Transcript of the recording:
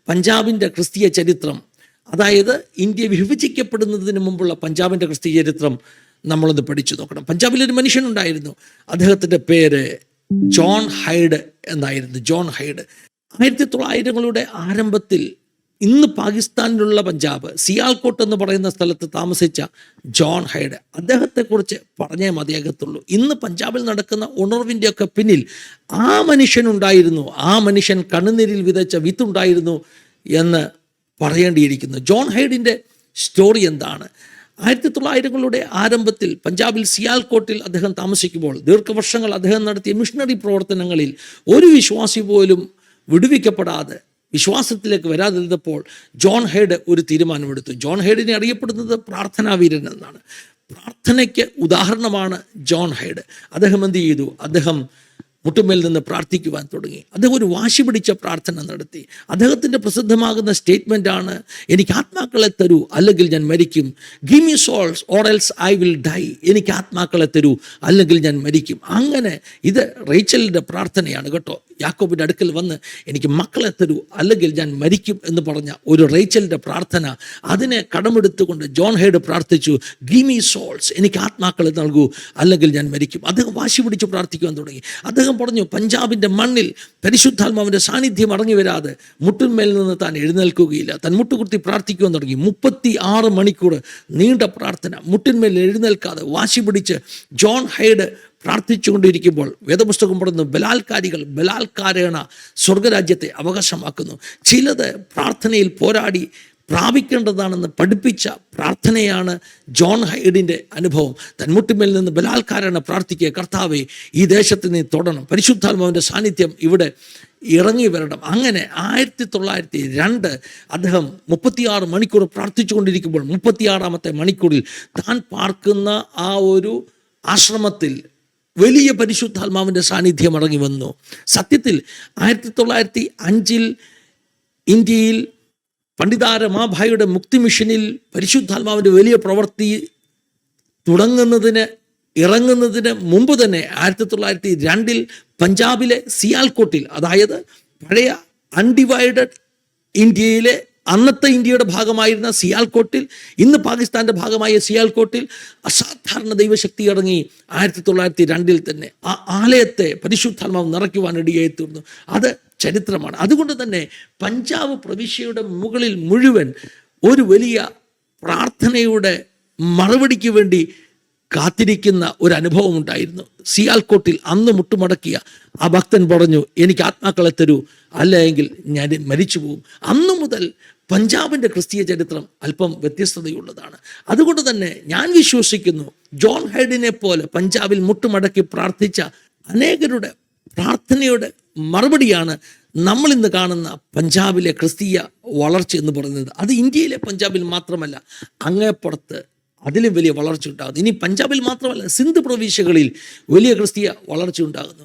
പഞ്ചാബിൻ്റെ ക്രിസ്തീയ ചരിത്രം, അതായത് ഇന്ത്യ വിഭജിക്കപ്പെടുന്നതിന് മുമ്പുള്ള പഞ്ചാബിൻ്റെ ക്രിസ്തീയ ചരിത്രം നമ്മളൊന്ന് പഠിച്ചു നോക്കണം. പഞ്ചാബിലൊരു മനുഷ്യനുണ്ടായിരുന്നു. അദ്ദേഹത്തിൻ്റെ പേര് ജോൺ ഹൈഡ് എന്നായിരുന്നു. ജോൺ ഹൈഡ് 1900-കളുടെ ആരംഭത്തിൽ ഇന്ന് പാകിസ്ഥാനിലുള്ള പഞ്ചാബ് സിയാൽകോട്ട് എന്ന് പറയുന്ന സ്ഥലത്ത് താമസിച്ച ജോൺ ഹൈഡ്, അദ്ദേഹത്തെക്കുറിച്ച് പറഞ്ഞേ മതിയാകത്തുള്ളൂ. ഇന്ന് പഞ്ചാബിൽ നടക്കുന്ന ഉണർവിൻ്റെയൊക്കെ പിന്നിൽ ആ മനുഷ്യനുണ്ടായിരുന്നു. ആ മനുഷ്യൻ കണ്ണുനീരിൽ വിതച്ച വിത്തുണ്ടായിരുന്നു എന്ന് പറയേണ്ടിയിരിക്കുന്നു. ജോൺ ഹൈഡിൻ്റെ സ്റ്റോറി എന്താണ്? 1900-കളുടെ ആരംഭത്തിൽ പഞ്ചാബിൽ സിയാൽകോട്ടിൽ അദ്ദേഹം താമസിക്കുമ്പോൾ ദീർഘവർഷങ്ങൾ അദ്ദേഹം നടത്തിയ മിഷണറി പ്രവർത്തനങ്ങളിൽ ഒരു വിശ്വാസി പോലും വിടുവിക്കപ്പെടാതെ വിശ്വാസത്തിലേക്ക് വരാതിരുന്നപ്പോൾ ജോൺ ഹൈഡ് ഒരു തീരുമാനമെടുത്തു. ജോൺ ഹൈഡിനെ അറിയപ്പെടുന്നത് പ്രാർത്ഥനാവീരൻ എന്നാണ്. പ്രാർത്ഥനയ്ക്ക് ഉദാഹരണമാണ് ജോൺ ഹൈഡ്. അദ്ദേഹം എന്ത് ചെയ്തു? അദ്ദേഹം മുട്ടുമേൽ നിന്ന് പ്രാർത്ഥിക്കുവാൻ തുടങ്ങി. അദ്ദേഹം ഒരു വാശി പിടിച്ച പ്രാർത്ഥന നടത്തി. അദ്ദേഹത്തിൻ്റെ പ്രസിദ്ധമാകുന്ന സ്റ്റേറ്റ്മെൻ്റാണ്, എനിക്ക് ആത്മാക്കളെ തരൂ അല്ലെങ്കിൽ ഞാൻ മരിക്കും. Give me souls or else I will die. എനിക്ക് ആത്മാക്കളെ തരൂ അല്ലെങ്കിൽ ഞാൻ മരിക്കും. അങ്ങനെ ഇത് റേച്ചലിൻ്റെ പ്രാർത്ഥനയാണ് കേട്ടോ. യാക്കോബിൻ്റെ അടുക്കൽ വന്ന് എനിക്ക് മക്കളെ തരൂ അല്ലെങ്കിൽ ഞാൻ മരിക്കും എന്ന് പറഞ്ഞ ഒരു റേച്ചലിൻ്റെ പ്രാർത്ഥന, അതിനെ കടമെടുത്തുകൊണ്ട് ജോൺ ഹൈഡ് പ്രാർത്ഥിച്ചു, ഗിവ് മീ സോൾസ്, എനിക്ക് ആത്മാക്കളെ നൽകൂ അല്ലെങ്കിൽ ഞാൻ മരിക്കും. അദ്ദേഹം വാശി പിടിച്ച് പ്രാർത്ഥിക്കുവാൻ തുടങ്ങി. അദ്ദേഹം പറഞ്ഞു, പഞ്ചാബിൻ്റെ മണ്ണിൽ പരിശുദ്ധാത്മാവിൻ്റെ സാന്നിധ്യം ഇറങ്ങി വരാതെ മുട്ടിന്മേൽ നിന്ന് താൻ എഴുന്നേൽക്കുകയില്ല. താൻ മുട്ടുകുത്തി പ്രാർത്ഥിക്കുവാൻ തുടങ്ങി. 36 മണിക്കൂർ നീണ്ട പ്രാർത്ഥന, മുട്ടിന്മേൽ എഴുന്നേൽക്കാതെ വാശി പിടിച്ച് ജോൺ ഹൈഡ് പ്രാർത്ഥിച്ചുകൊണ്ടിരിക്കുമ്പോൾ വേദപുസ്തകം പറയുന്നു, ബലാൽക്കാരേണ സ്വർഗരാജ്യത്തെ അവകാശമാക്കുന്നു. ചിലത് പ്രാർത്ഥനയിൽ പോരാടി പ്രാപിക്കേണ്ടതാണെന്ന് പഠിപ്പിച്ച പ്രാർത്ഥനയാണ് ജോൺ ഹൈഡിൻ്റെ അനുഭവം. തന്മുട്ടിമേൽ നിന്ന് ബലാൽക്കാരേണ പ്രാർത്ഥിക്കുക, കർത്താവേ ഈ ദേശത്ത് നീ തൊടണം, പരിശുദ്ധാത്മാവിൻ്റെ സാന്നിധ്യം ഇവിടെ ഇറങ്ങി വരണം. അങ്ങനെ 1902 അദ്ദേഹം 36 മണിക്കൂർ പ്രാർത്ഥിച്ചു കൊണ്ടിരിക്കുമ്പോൾ 36ാമത്തെ മണിക്കൂറിൽ താൻ പാർക്കുന്ന ആ ഒരു ആശ്രമത്തിൽ വലിയ പരിശുദ്ധാത്മാവിൻ്റെ സാന്നിധ്യം ഇറങ്ങി വന്നു. സത്യത്തിൽ 1905 ഇന്ത്യയിൽ പണ്ഡിത രമാഭായിയുടെ മുക്തി മിഷനിൽ പരിശുദ്ധാത്മാവിൻ്റെ വലിയ പ്രവൃത്തി ഇറങ്ങുന്നതിന് മുമ്പ് തന്നെ 1902 പഞ്ചാബിലെ സിയാൽകോട്ടിൽ, അതായത് പഴയ അൺഡിവൈഡഡ് ഇന്ത്യയിലെ അന്നത്തെ ഇന്ത്യയുടെ ഭാഗമായിരുന്ന സിയാൽകോട്ടിൽ, ഇന്ന് പാകിസ്ഥാൻ്റെ ഭാഗമായ സിയാൽകോട്ടിൽ അസാധാരണ ദൈവശക്തി ഇറങ്ങി 1902 തന്നെ ആ ആലയത്തെ പരിശുദ്ധാത്മാവ് നിറയ്ക്കുവാനിടയായി തീർന്നു. അത് ചരിത്രമാണ്. അതുകൊണ്ട് തന്നെ പഞ്ചാബ് പ്രവിശ്യയുടെ മുകളിൽ മുഴുവൻ ഒരു വലിയ പ്രാർത്ഥനയുടെ മറുപടിക്ക് വേണ്ടി കാത്തിരിക്കുന്ന ഒരു അനുഭവം ഉണ്ടായിരുന്നു. സിയാൽകോട്ടിൽ അന്ന് മുട്ടുമടക്കിയ ആ ഭക്തൻ പറഞ്ഞു, എനിക്ക് ആത്മാക്കളെ തരൂ അല്ലെങ്കിൽ ഞാൻ മരിച്ചു പോകും. അന്നു മുതൽ പഞ്ചാബിൻ്റെ ക്രിസ്തീയ ചരിത്രം അല്പം വ്യത്യസ്തതയുള്ളതാണ്. അതുകൊണ്ട് തന്നെ ഞാൻ വിശ്വസിക്കുന്നു, ജോൺ ഹൈഡിനെ പോലെ പഞ്ചാബിൽ മുട്ടുമടക്കി പ്രാർത്ഥിച്ച അനേകരുടെ പ്രാർത്ഥനയുടെ മറുപടിയാണ് നമ്മൾ ഇന്ന് കാണുന്ന പഞ്ചാബിലെ ക്രിസ്തീയ വളർച്ച എന്ന് പറയുന്നത്. അത് ഇന്ത്യയിലെ പഞ്ചാബിൽ മാത്രമല്ല, അങ്ങേപ്പുറത്ത് അതിലും വലിയ വളർച്ച ഉണ്ടാകുന്നു. ഇനി പഞ്ചാബിൽ മാത്രമല്ല, സിന്ധ് പ്രവിശ്യകളിൽ വലിയ ക്രിസ്തീയ വളർച്ച ഉണ്ടാകുന്നു.